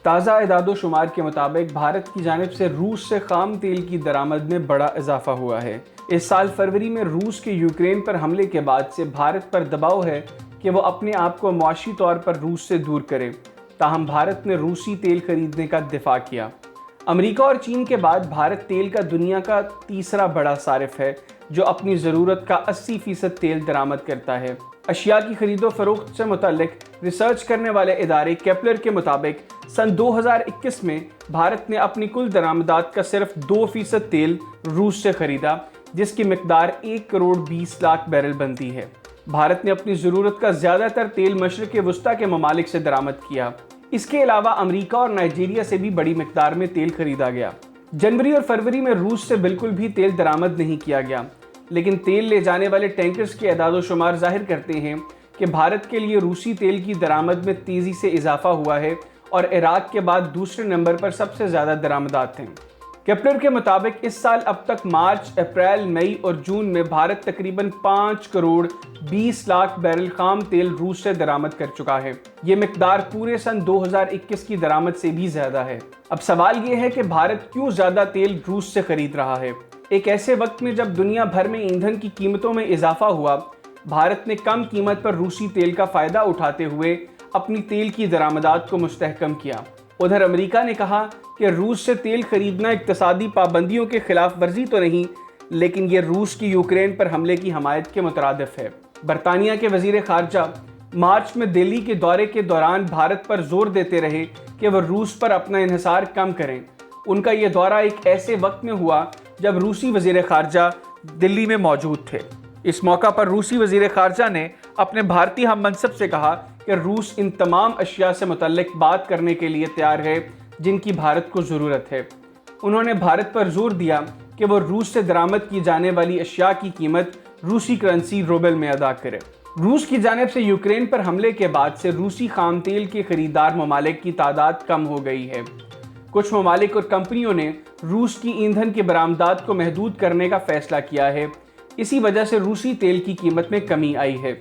تازہ اعداد و شمار کے مطابق بھارت کی جانب سے روس سے خام تیل کی درآمد میں بڑا اضافہ ہوا ہے۔ اس سال فروری میں روس کے یوکرین پر حملے کے بعد سے بھارت پر دباؤ ہے کہ وہ اپنے آپ کو معاشی طور پر روس سے دور کرے، تاہم بھارت نے روسی تیل خریدنے کا دفاع کیا۔ امریکہ اور چین کے بعد بھارت تیل کا دنیا کا تیسرا بڑا صارف ہے، جو اپنی ضرورت کا 80% تیل درآمد کرتا ہے۔ اشیاء کی خرید و فروخت سے متعلق ریسرچ کرنے والے ادارے کیپلر کے مطابق سن 2021 میں بھارت نے اپنی کل درآمدات کا صرف 2% تیل روس سے خریدا، جس کی مقدار 1,20,00,000 بیرل بنتی ہے۔ بھارت نے اپنی ضرورت کا زیادہ تر تیل مشرق وسطیٰ کے ممالک سے درآمد کیا۔ اس کے علاوہ امریکہ اور نائجیریا سے بھی بڑی مقدار میں تیل خریدا گیا۔ جنوری اور فروری میں روس سے بالکل بھی تیل درآمد نہیں کیا گیا، لیکن تیل لے جانے والے ٹینکرز کے اعداد و شمار ظاہر کرتے ہیں کہ بھارت کے لیے روسی تیل کی درآمد میں تیزی سے اضافہ ہوا ہے اور عراق کے بعد دوسرے نمبر پر سب سے زیادہ درآمدات ہیں۔ کیپلر کے مطابق اس سال اب تک مارچ، اپریل، مئی اور جون میں بھارت تقریباً 5,20,00,000 بیرل خام تیل روس سے درآمد کر چکا ہے۔ یہ مقدار پورے سن 2021 کی درآمد سے بھی زیادہ ہے۔ اب سوال یہ ہے کہ بھارت کیوں زیادہ تیل روس سے خرید رہا ہے؟ ایک ایسے وقت میں جب دنیا بھر میں ایندھن کی قیمتوں میں اضافہ ہوا، بھارت نے کم قیمت پر روسی تیل کا فائدہ اٹھاتے ہوئے اپنی تیل کی درآمدات کو مستحکم کیا۔ ادھر امریکہ نے کہا کہ روس سے تیل خریدنا اقتصادی پابندیوں کے خلاف ورزی تو نہیں، لیکن یہ روس کی یوکرین پر حملے کی حمایت کے مترادف ہے۔ برطانیہ کے وزیر خارجہ مارچ میں دہلی کے دورے کے دوران بھارت پر زور دیتے رہے کہ وہ روس پر اپنا انحصار کم کریں۔ ان کا یہ دورہ ایک ایسے وقت میں ہوا جب روسی وزیر خارجہ دلی میں موجود تھے۔ اس موقع پر روسی وزیر خارجہ نے اپنے بھارتی ہم منصب سے کہا کہ روس ان تمام اشیاء سے متعلق بات کرنے کے لیے تیار ہے جن کی بھارت کو ضرورت ہے۔ انہوں نے بھارت پر زور دیا کہ وہ روس سے درآمد کی جانے والی اشیاء کی قیمت روسی کرنسی روبل میں ادا کرے۔ روس کی جانب سے یوکرین پر حملے کے بعد سے روسی خام تیل کے خریدار ممالک کی تعداد کم ہو گئی ہے۔ کچھ ممالک اور کمپنیوں نے روس کی ایندھن کی برآمدات کو محدود کرنے کا فیصلہ کیا ہے۔ اسی وجہ سے روسی تیل کی قیمت میں کمی آئی ہے۔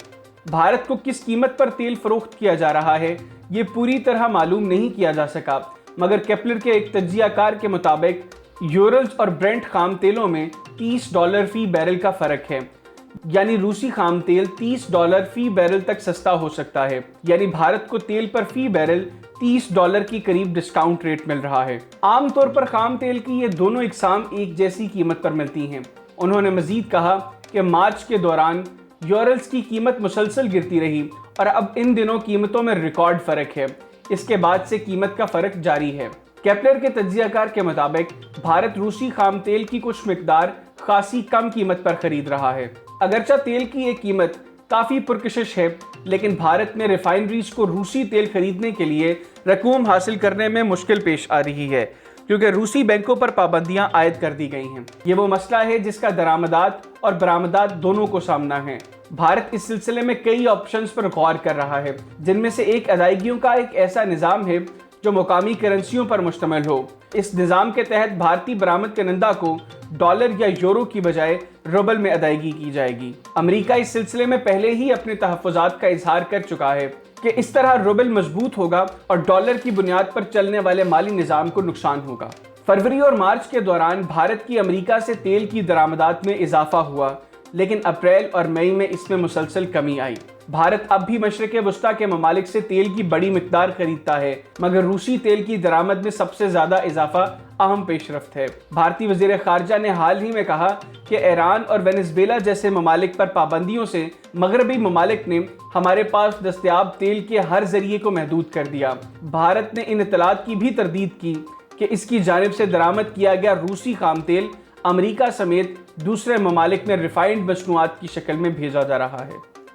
بھارت کو کس قیمت پر تیل فروخت کیا جا رہا ہے، یہ پوری طرح معلوم نہیں کیا جا سکا، مگر کیپلر کے ایک تجزیہ کار کے مطابق یورلز اور برنٹ خام تیلوں میں $30 فی بیرل کا فرق ہے، یعنی روسی خام تیل $30 فی بیرل تک سستا ہو سکتا ہے، یعنی بھارت کو تیل پر فی بیرل $30 کی قریب ڈسکاؤنٹ ریٹ مل رہا ہے۔ عام طور پر خام تیل کی یہ دونوں اقسام ایک جیسی قیمت پر ملتی ہیں۔ انہوں نے مزید کہا کہ مارچ کے دوران یورلز کی قیمت مسلسل گرتی رہی اور اب ان دنوں قیمتوں میں ریکارڈ فرق ہے۔ اس کے بعد سے قیمت کا فرق جاری ہے۔ کیپلر کے تجزیہ کار کے مطابق بھارت روسی خام تیل کی کچھ مقدار خاصی کم قیمت پر خرید رہا ہے۔ اگرچہ تیل کی یہ قیمت کافی پرکشش ہے، لیکن بھارت میں ریفائنریز کو روسی تیل خریدنے کے لیے رقوم حاصل کرنے میں مشکل پیش آ رہی ہے، کیونکہ روسی بینکوں پر پابندیاں عائد کر دی گئی ہیں۔ یہ وہ مسئلہ ہے جس کا درآمدات اور برآمدات دونوں کو سامنا ہے۔ بھارت اس سلسلے میں کئی آپشنز پر غور کر رہا ہے، جن میں سے ایک ادائیگیوں کا ایک ایسا نظام ہے جو مقامی کرنسیوں پر مشتمل ہو۔ اس نظام کے تحت بھارتی برآمد کنندہ کو ڈالر یا یورو کی بجائے روبل میں ادائیگی کی جائے گی۔ امریکہ اس سلسلے میں پہلے ہی اپنے تحفظات کا اظہار کر چکا ہے کہ اس طرح روبل مضبوط ہوگا اور ڈالر کی بنیاد پر چلنے والے مالی نظام کو نقصان ہوگا۔ فروری اور مارچ کے دوران بھارت کی امریکہ سے تیل کی درآمدات میں اضافہ ہوا، لیکن اپریل اور مئی میں اس میں مسلسل کمی آئی۔ بھارت اب بھی مشرق وسطیٰ کے ممالک سے تیل کی بڑی مقدار خریدتا ہے، مگر روسی تیل کی درآمد میں سب سے زیادہ اضافہ اہم پیش رفت ہے۔ بھارتی وزیر خارجہ نے حال ہی میں کہا کہ ایران اور وینزویلا جیسے ممالک پر پابندیوں سے مغربی ممالک نے ہمارے پاس دستیاب تیل کے ہر ذریعے کو محدود کر دیا۔ بھارت نے ان اطلاعات کی بھی تردید کی کہ اس کی جانب سے درآمد کیا گیا روسی خام تیل امریکہ سمیت دوسرے ممالک میں ریفائنڈ مصنوعات کی شکل میں بھیجا جا رہا ہے۔